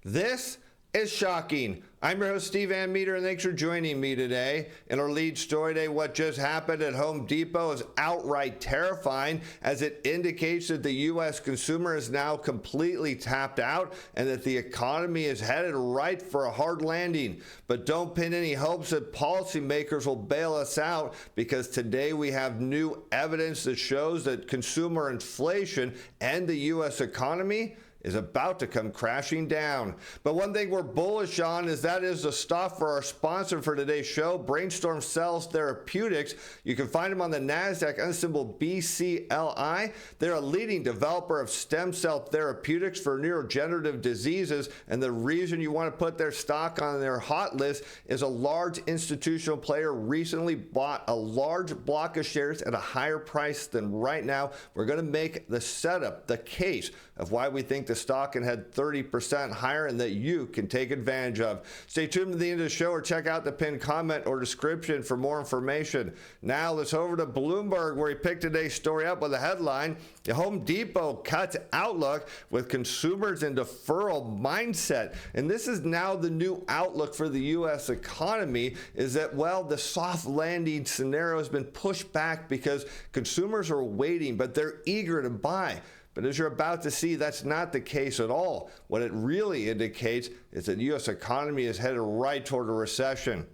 This is shocking. I'm your host, Steve Metre, and thanks for joining me today. In our lead story today, what just happened at Home Depot is outright terrifying, as it indicates that the U.S. consumer is now completely tapped out and that the economy is headed right for a hard landing. But don't pin any hopes that policymakers will bail us out, because today we have new evidence that shows that consumer inflation and the U.S. economy is about to come crashing down. But one thing we're bullish on is the stuff for our sponsor for today's show, Brainstorm Cells Therapeutics. You can find them on the NASDAQ under symbol BCLI. They're a leading developer of stem cell therapeutics for neurodegenerative diseases, and the reason you want to put their stock on their hot list is a large institutional player recently bought a large block of shares at a higher price than right now. We're going to make the setup, the case of why we think the stock can head 30% higher and that you can take advantage of. Stay tuned to the end of the show or check out the pinned comment or description for more information. Now let's over to Bloomberg, where he picked today's story up with a headline: the Home Depot cuts outlook with consumers in deferral mindset. And this is now the new outlook for the U.S. economy, is that, well, the soft landing scenario has been pushed back because consumers are waiting, but they're eager to buy. But as you're about to see, that's not the case at all. What it really indicates is that the U.S. economy is headed right toward a recession.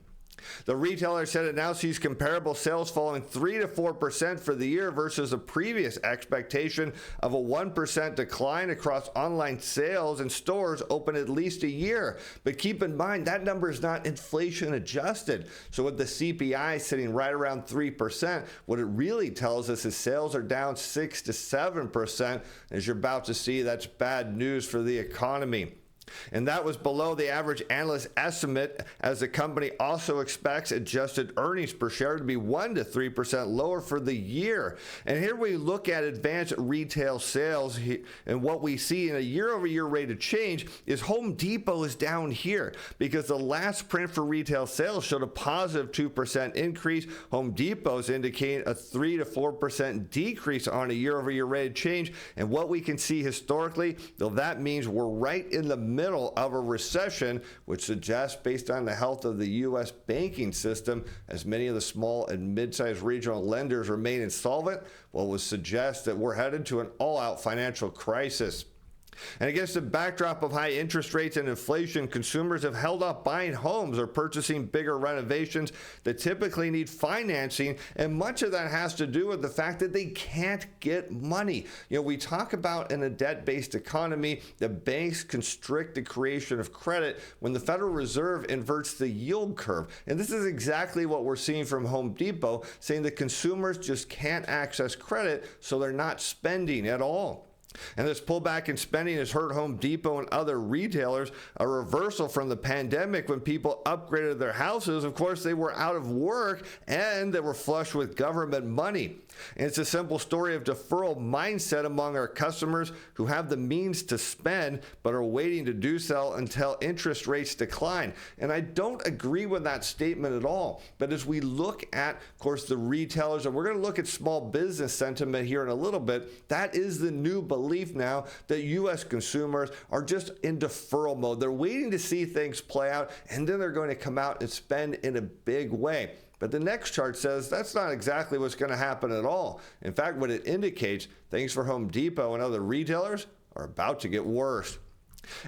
The retailer said it now sees comparable sales falling 3 to 4% for the year versus a previous expectation of a 1% decline across online sales and stores open at least a year. But keep in mind, that number is not inflation adjusted. So with the CPI sitting right around 3%, what it really tells us is sales are down 6 to 7%. As you're about to see, that's bad news for the economy. And that was below the average analyst estimate, as the company also expects adjusted earnings per share to be 1 to 3% lower for the year. And here we look at advanced retail sales, and what we see in a year-over-year rate of change is Home Depot is down here, because the last print for retail sales showed a positive 2% increase. Home Depot's indicating a 3 to 4% decrease on a year-over-year rate of change. And what we can see historically, though, that means we're right in the middle of a recession, which suggests, based on the health of the U.S. banking system, as many of the small and mid-sized regional lenders remain insolvent, would suggest that we're headed to an all-out financial crisis. And against the backdrop of high interest rates and inflation, consumers have held up buying homes or purchasing bigger renovations that typically need financing, and much of that has to do with the fact that they can't get money. We talk about, in a debt-based economy, the banks constrict the creation of credit when the Federal Reserve inverts the yield curve. And this is exactly what we're seeing from Home Depot, saying that consumers just can't access credit, so they're not spending at all. And this pullback in spending has hurt Home Depot and other retailers, a reversal from the pandemic when people upgraded their houses. Of course, they were out of work and they were flush with government money. And it's a simple story of deferral mindset among our customers who have the means to spend but are waiting to do so until interest rates decline. And I don't agree with that statement at all. But as we look at, of course, the retailers, and we're going to look at small business sentiment here in a little bit, that is the new belief now, that U.S. consumers are just in deferral mode. They're waiting to see things play out, and then they're going to come out and spend in a big way. But the next chart says that's not exactly what's going to happen at all. In fact, what it indicates, things for Home Depot and other retailers are about to get worse.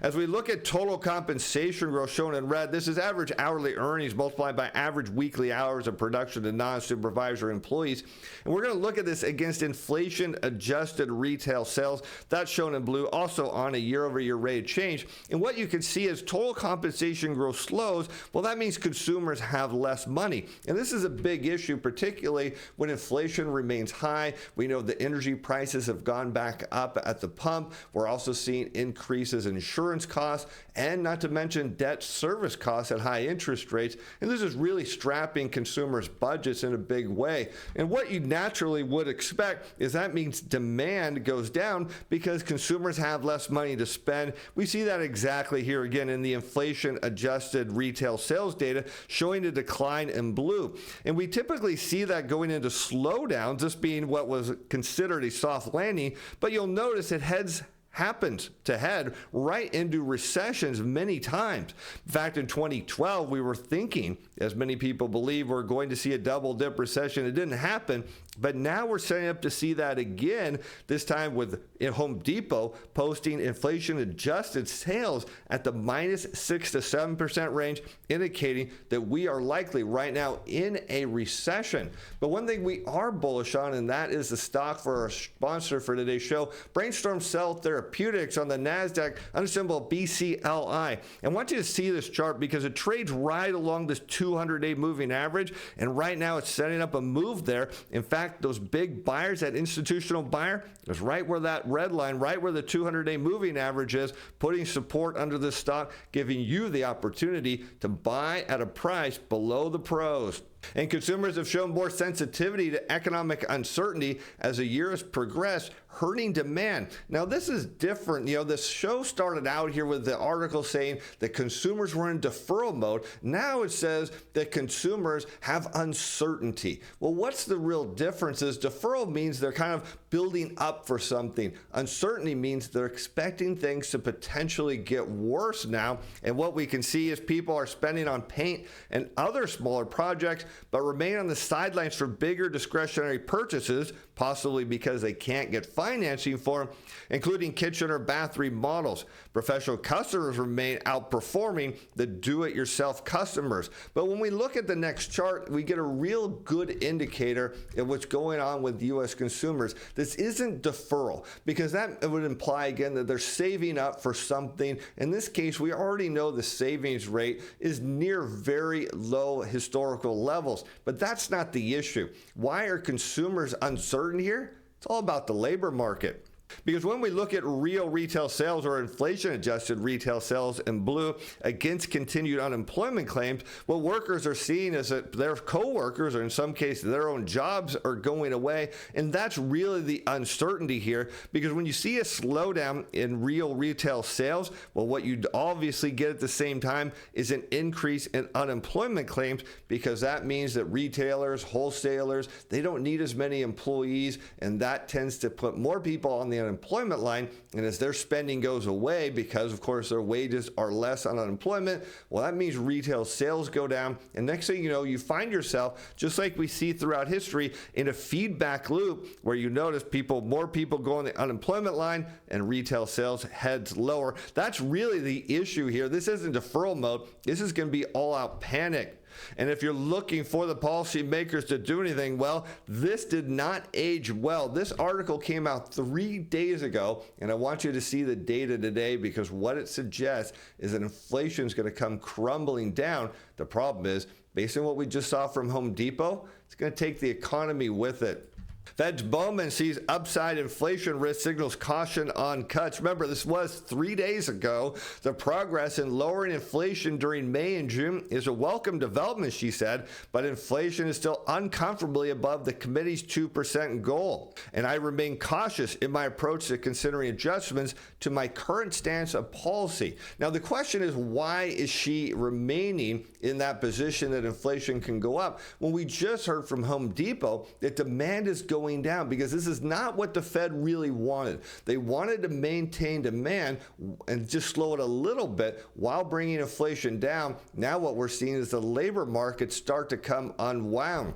As we look at total compensation growth shown in red, this is average hourly earnings multiplied by average weekly hours of production to non-supervisory employees. And we're going to look at this against inflation-adjusted retail sales. That's shown in blue, also on a year-over-year rate of change. And what you can see is total compensation growth slows. Well, that means consumers have less money. And this is a big issue, particularly when inflation remains high. We know the energy prices have gone back up at the pump. We're also seeing increases in insurance costs, and not to mention debt service costs at high interest rates. And this is really strapping consumers' budgets in a big way. And what you naturally would expect is that means demand goes down because consumers have less money to spend. We see that exactly here again in the inflation-adjusted retail sales data showing a decline in blue. And we typically see that going into slowdowns, this being what was considered a soft landing, but you'll notice it heads happens to head right into recessions many times. In fact, in 2012, we were thinking, as many people believe, we're going to see a double dip recession. It didn't happen, but now we're setting up to see that again, this time with Home Depot posting inflation adjusted sales at the minus 6 to 7% range, indicating that we are likely right now in a recession. But one thing we are bullish on, and that is the stock for our sponsor for today's show, Brainstorm Cell Therapeutics on the NASDAQ, under symbol BCLI. And I want you to see this chart because it trades right along this 200-day moving average, and right now it's setting up a move there. In fact, those big buyers, that institutional buyer, is right where that red line, right where the 200-day moving average is, putting support under this stock, giving you the opportunity to buy at a price below the pros. And consumers have shown more sensitivity to economic uncertainty as the year has progressed, hurting demand. Now, this is different. This show started out here with the article saying that consumers were in deferral mode. Now it says that consumers have uncertainty. Well, what's the real difference? Is deferral means they're kind of building up for something. Uncertainty means they're expecting things to potentially get worse now. And what we can see is people are spending on paint and other smaller projects, but remain on the sidelines for bigger discretionary purchases, possibly because they can't get financing for them, including kitchen or bath remodels. Professional customers remain outperforming the do-it-yourself customers. But when we look at the next chart, we get a real good indicator of what's going on with U.S. consumers. This isn't deferral, because that would imply, again, that they're saving up for something. In this case, we already know the savings rate is near very low historical levels, but that's not the issue. Why are consumers uncertain here? It's all about the labor market. Because when we look at real retail sales or inflation-adjusted retail sales in blue against continued unemployment claims, what workers are seeing is that their co-workers, or in some cases their own jobs, are going away. And that's really the uncertainty here. Because when you see a slowdown in real retail sales, well, what you obviously get at the same time is an increase in unemployment claims, because that means that retailers, wholesalers, they don't need as many employees, and that tends to put more people on the unemployment line. And as their spending goes away, because of course their wages are less on unemployment, well, that means retail sales go down. And next thing you know, you find yourself, just like we see throughout history, in a feedback loop where you notice more people go on the unemployment line and retail sales heads lower. That's really the issue here. This isn't deferral mode. This is going to be all out panic. And if you're looking for the policymakers to do anything, well, this did not age well. This article came out 3 days ago, and I want you to see the data today, because what it suggests is that inflation is going to come crumbling down. The problem is, based on what we just saw from Home Depot, it's going to take the economy with it. Fed's Bowman sees upside inflation risk, signals caution on cuts. Remember, this was 3 days ago. The progress in lowering inflation during May and June is a welcome development, she said, but inflation is still uncomfortably above the committee's 2% goal. And I remain cautious in my approach to considering adjustments to my current stance of policy. Now, the question is, why is she remaining in that position that inflation can go up? When we just heard from Home Depot that demand is going down, because this is not what the Fed really wanted. They wanted to maintain demand and just slow it a little bit while bringing inflation down. Now what we're seeing is the labor market start to come unwound.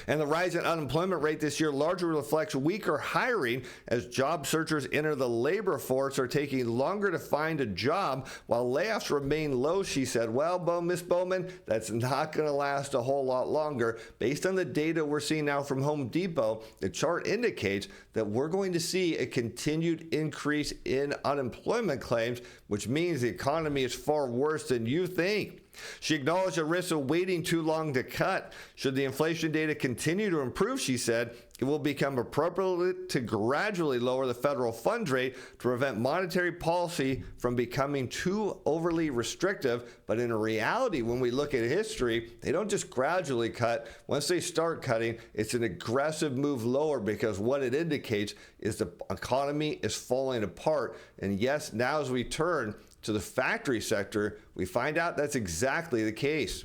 And the rise in unemployment rate this year largely reflects weaker hiring as job searchers enter the labor force are taking longer to find a job while layoffs remain low, she said. Well, Miss Bowman, that's not going to last a whole lot longer. Based on the data we're seeing now from Home Depot, the chart indicates that we're going to see a continued increase in unemployment claims, which means the economy is far worse than you think. She acknowledged the risk of waiting too long to cut. Should the inflation data continue to improve, she said, it will become appropriate to gradually lower the federal funds rate to prevent monetary policy from becoming too overly restrictive. But in reality, when we look at history, they don't just gradually cut. Once they start cutting, it's an aggressive move lower, because what it indicates is the economy is falling apart. And yes, now as we turn to the factory sector, we find out that's exactly the case.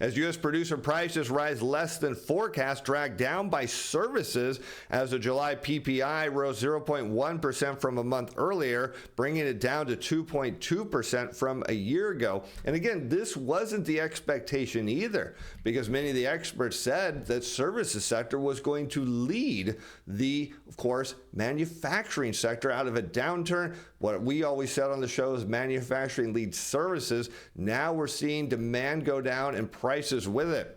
As U.S. producer prices rise less than forecast, dragged down by services, as the July PPI rose 0.1% from a month earlier, bringing it down to 2.2% from a year ago. And again, this wasn't the expectation either, because many of the experts said that services sector was going to lead the, of course, manufacturing sector out of a downturn. What we always said on the show is manufacturing leads services. Now we're seeing demand go down and prices with it.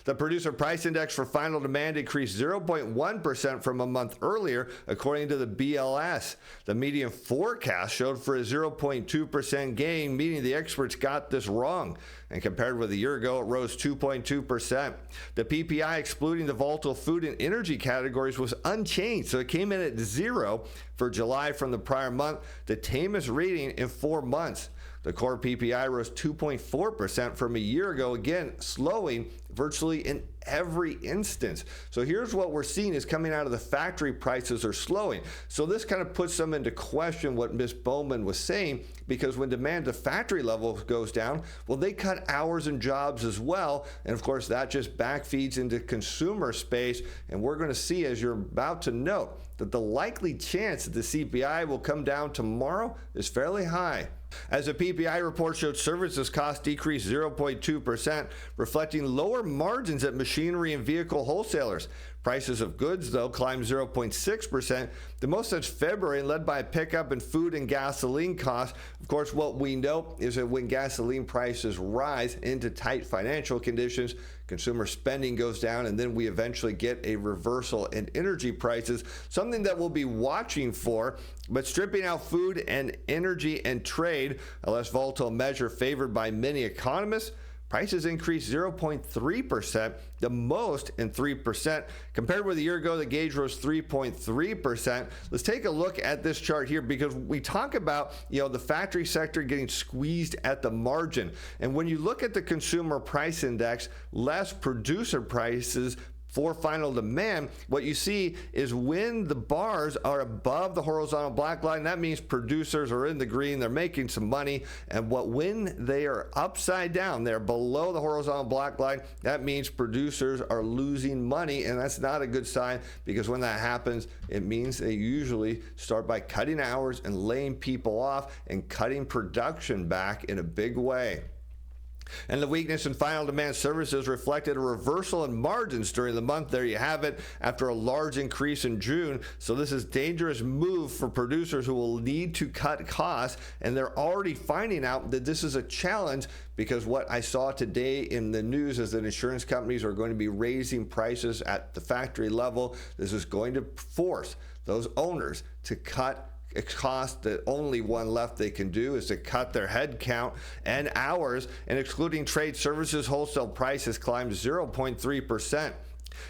The producer price index for final demand increased 0.1% from a month earlier, according to the BLS. The median forecast showed for a 0.2% gain, meaning the experts got this wrong. And compared with a year ago, it rose 2.2%. The PPI, excluding the volatile food and energy categories, was unchanged, so it came in at 0 for July from the prior month, the tamest reading in 4 months. The core PPI rose 2.4% from a year ago, again slowing virtually in every instance. So here's what we're seeing is coming out of the factory, prices are slowing. So this kind of puts them into question what Ms. Bowman was saying, because when demand at factory level goes down, well, they cut hours and jobs as well. And of course, that just backfeeds into consumer space. And we're going to see, as you're about to note, that the likely chance that the CPI will come down tomorrow is fairly high. As the PPI report showed, services costs decreased 0.2%, reflecting lower margins at machinery and vehicle wholesalers. Prices of goods, though, climbed 0.6%, the most since February, led by a pickup in food and gasoline costs. Of course, what we know is that when gasoline prices rise into tight financial conditions, consumer spending goes down, and then we eventually get a reversal in energy prices, something that we'll be watching for. But stripping out food and energy and trade, a less volatile measure favored by many economists, prices increased 0.3%, the most in 3%. Compared with a year ago, the gauge rose 3.3%. Let's take a look at this chart here, because we talk about, the factory sector getting squeezed at the margin. And when you look at the consumer price index, less producer prices for final demand, what you see is when the bars are above the horizontal black line, that means producers are in the green, they're making some money. And when they are upside down, they're below the horizontal black line, that means producers are losing money. And that's not a good sign, because when that happens, it means they usually start by cutting hours and laying people off and cutting production back in a big way. And the weakness in final demand services reflected a reversal in margins during the month. There you have it, after a large increase in June. So this is a dangerous move for producers who will need to cut costs, and they're already finding out that this is a challenge, because what I saw today in the news is that insurance companies are going to be raising prices at the factory level. This is going to force those owners to cut cost. The only one left they can do is to cut their head count and hours. And excluding trade services, wholesale prices climbed 0.3%.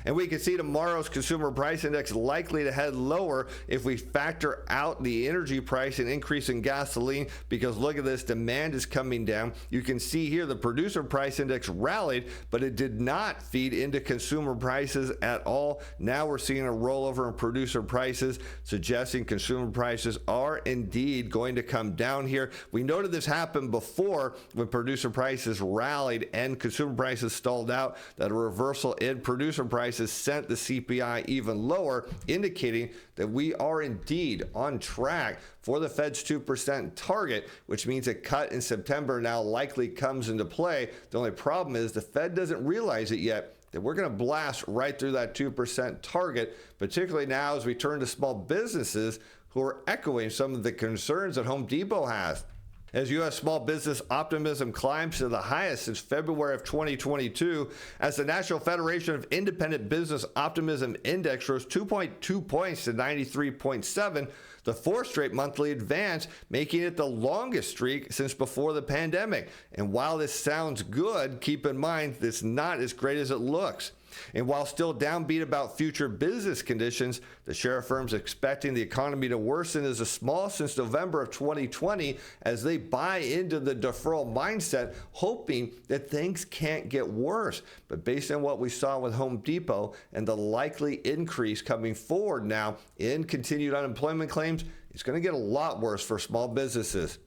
And we can see tomorrow's consumer price index likely to head lower if we factor out the energy price and increase in gasoline, because look at this, demand is coming down. You can see here the producer price index rallied, but it did not feed into consumer prices at all. Now we're seeing a rollover in producer prices, suggesting consumer prices are indeed going to come down here. We noted this happened before when producer prices rallied and consumer prices stalled out, that a reversal in producer prices sent the CPI even lower, indicating that we are indeed on track for the Fed's 2% target, which means a cut in September now likely comes into play. The only problem is the Fed doesn't realize it yet, that we're going to blast right through that 2% target, particularly now as we turn to small businesses who are echoing some of the concerns that Home Depot has. As U.S. small business optimism climbs to the highest since February of 2022, as the National Federation of Independent Business Optimism Index rose 2.2 points to 93.7, the fourth straight monthly advance, making it the longest streak since before the pandemic. And while this sounds good, keep in mind it's not as great as it looks. And while still downbeat about future business conditions, the share of firms expecting the economy to worsen is the smallest since November of 2020, as they buy into the deferral mindset, hoping that things can't get worse. But based on what we saw with Home Depot and the likely increase coming forward now in continued unemployment claims, it's going to get a lot worse for small businesses.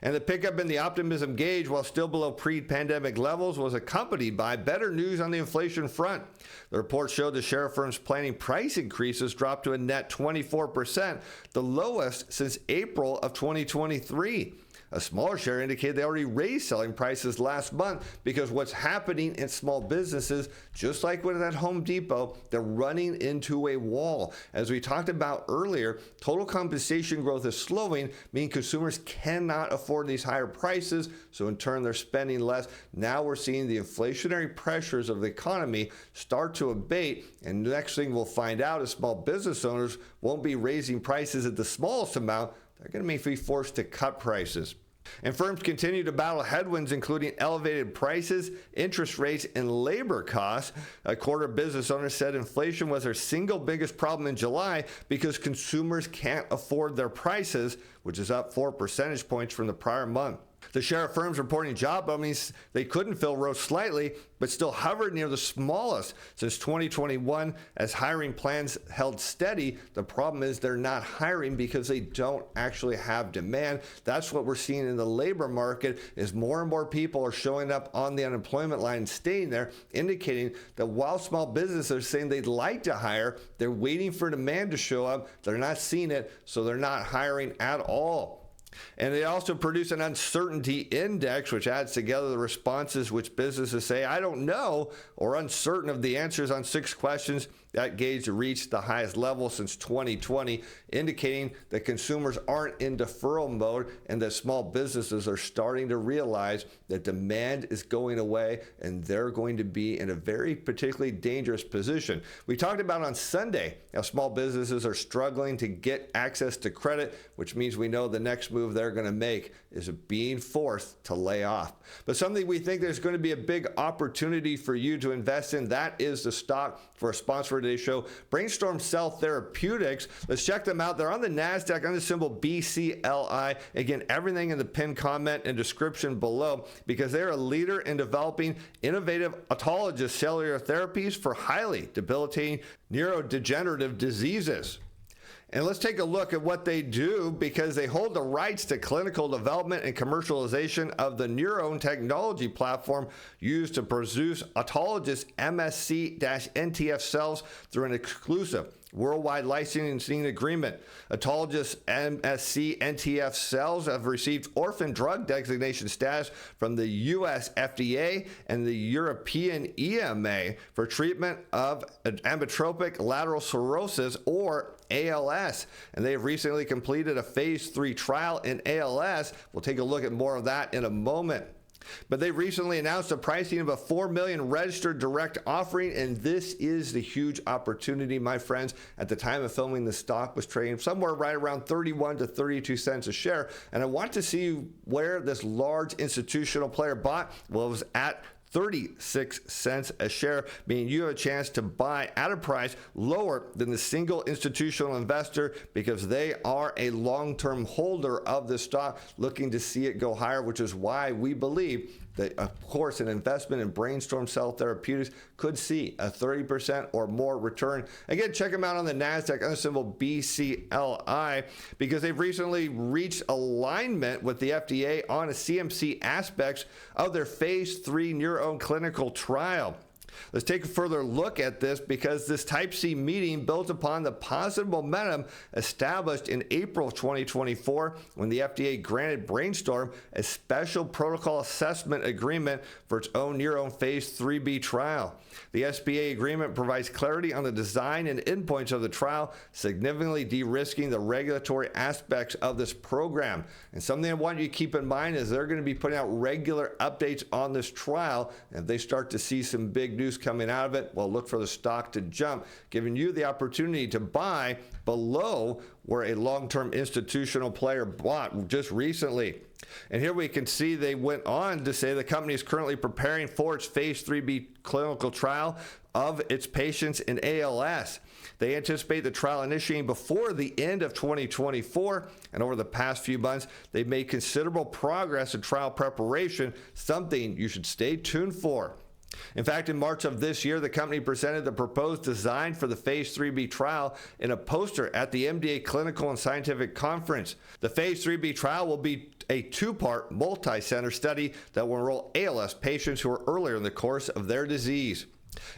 And the pickup in the optimism gauge, while still below pre-pandemic levels, was accompanied by better news on the inflation front. The report showed the share firms planning price increases dropped to a net 24%, the lowest since April of 2023. A smaller share indicated they already raised selling prices last month because what's happening in small businesses, just like when at Home Depot, they're running into a wall. As we talked about earlier, total compensation growth is slowing, meaning consumers cannot afford these higher prices, so in turn they're spending less. Now we're seeing the inflationary pressures of the economy start to abate, and the next thing we'll find out is small business owners won't be raising prices at the smallest amount. They're going to be forced to cut prices. And firms continue to battle headwinds, including elevated prices, interest rates, and labor costs. A quarter of business owners said inflation was their single biggest problem in July because consumers can't afford their prices, which is up 4 percentage points from the prior month. The share of firms reporting job openings they couldn't fill rose slightly, but still hovered near the smallest since 2021 as hiring plans held steady. The problem is they're not hiring because they don't actually have demand. That's what we're seeing in the labor market is more and more people are showing up on the unemployment line and staying there, indicating that while small businesses are saying they'd like to hire, they're waiting for demand to show up. They're not seeing it, so they're not hiring at all. And they also produce an uncertainty index, which adds together the responses which businesses say, I don't know, or uncertain of the answers on 6 questions. That gauge reached the highest level since 2020, indicating that consumers aren't in deferral mode and that small businesses are starting to realize that demand is going away and they're going to be in a very particularly dangerous position. We talked about on Sunday how small businesses are struggling to get access to credit, which means we know the next move they're going to make is being forced to lay off. But something we think there's going to be a big opportunity for you to invest in, that is the stock for a sponsor for today's show, Brainstorm Cell Therapeutics. Let's check them out. They're on the NASDAQ under the symbol BCLI. Again, everything in the pinned comment and description below, because they're a leader in developing innovative autologous cellular therapies for highly debilitating neurodegenerative diseases. And let's take a look at what they do, because they hold the rights to clinical development and commercialization of the NurOwn technology platform used to produce autologous MSC-NTF cells through an exclusive worldwide licensing agreement. Autologous MSC-NTF cells have received orphan drug designation status from the US FDA and the European EMA for treatment of amyotrophic lateral sclerosis, or ALS, and they have recently completed a phase 3 trial in ALS. We'll take a look at more of that in a moment. But they recently announced a pricing of a 4 million registered direct offering, and this is the huge opportunity, my friends. At the time of filming, the stock was trading somewhere right around 31 to 32 cents a share, and I want to see where this large institutional player bought. Well, it was at 36 cents a share, meaning you have a chance to buy at a price lower than the single institutional investor, because they are a long-term holder of the stock looking to see it go higher, which is why we believe that, of course, an investment in Brainstorm Cell Therapeutics could see a 30% or more return. Again, check them out on the NASDAQ under the symbol BCLI, because they've recently reached alignment with the FDA on the CMC aspects of their phase 3 NurOwn clinical trial. Let's take a further look at this, because this Type C meeting built upon the positive momentum established in April of 2024 when the FDA granted Brainstorm a special protocol assessment agreement for its own NurOwn phase 3B trial. The SPA agreement provides clarity on the design and endpoints of the trial, significantly de-risking the regulatory aspects of this program. And something I want you to keep in mind is they're going to be putting out regular updates on this trial, and if they start to see some big news coming out of it, well, look for the stock to jump, giving you the opportunity to buy below where a long-term institutional player bought just recently. And here we can see they went on to say the company is currently preparing for its phase 3B clinical trial of its patients in ALS. They anticipate the trial initiating before the end of 2024, and over the past few months, they've made considerable progress in trial preparation, something you should stay tuned for. In fact, in March of this year, the company presented the proposed design for the Phase 3B trial in a poster at the MDA Clinical and Scientific Conference. The Phase 3B trial will be a two-part, multi-center study that will enroll ALS patients who are earlier in the course of their disease.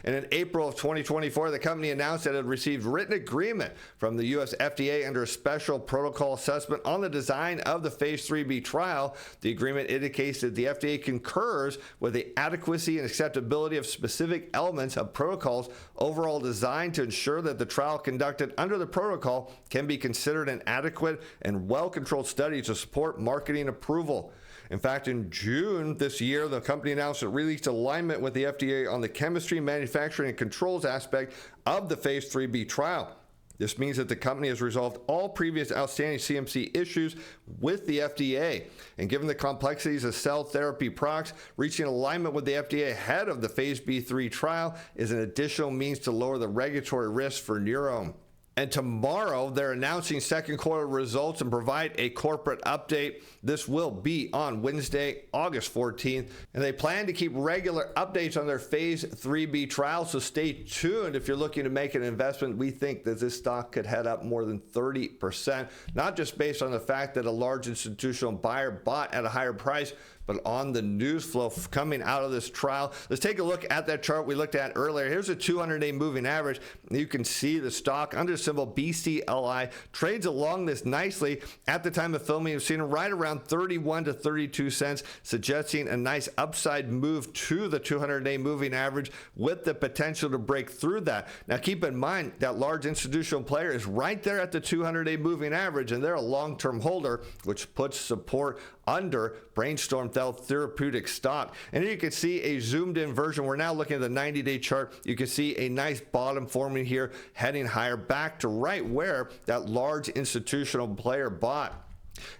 And in April of 2024, the company announced that it had received written agreement from the U.S. FDA under a special protocol assessment on the design of the Phase 3B trial. The agreement indicates that the FDA concurs with the adequacy and acceptability of specific elements of protocols overall designed to ensure that the trial conducted under the protocol can be considered an adequate and well-controlled study to support marketing approval. In fact, in June this year, the company announced it released alignment with the FDA on the chemistry, manufacturing, and controls aspect of the Phase 3B trial. This means that the company has resolved all previous outstanding CMC issues with the FDA. And given the complexities of cell therapy products, reaching alignment with the FDA ahead of the Phase B3 trial is an additional means to lower the regulatory risk for Neurome. And tomorrow, they're announcing second quarter results and provide a corporate update. This will be on Wednesday, August 14th. And they plan to keep regular updates on their Phase 3B trial, so stay tuned if you're looking to make an investment. We think that this stock could head up more than 30%, not just based on the fact that a large institutional buyer bought at a higher price, but on the news flow coming out of this trial. Let's take a look at that chart we looked at earlier. Here's a 200-day moving average. You can see the stock under symbol BCLI trades along this nicely. At the time of filming, you've seen it right around 31 to 32 cents, suggesting a nice upside move to the 200-day moving average with the potential to break through that. Now, keep in mind that large institutional player is right there at the 200-day moving average, and they're a long-term holder, which puts support under Brainstorm Therapeutic stock. And here you can see a zoomed in version. We're now looking at the 90-day chart. You can see a nice bottom forming here, heading higher back to right where that large institutional player bought.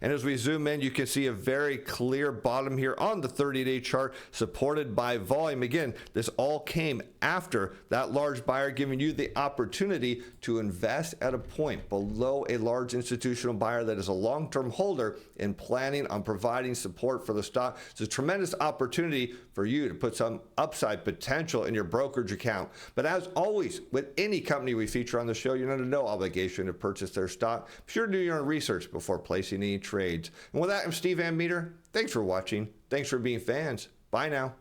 And as we zoom in, you can see a very clear bottom here on the 30-day chart, supported by volume. Again, this all came after that large buyer giving you the opportunity to invest at a point below a large institutional buyer that is a long-term holder and planning on providing support for the stock. It's a tremendous opportunity for you to put some upside potential in your brokerage account. But as always, with any company we feature on the show, you're under no obligation to purchase their stock. Be sure to do your own research before placing any trades. And with that, I'm Steve Van Metre. Thanks for watching. Thanks for being fans. Bye now.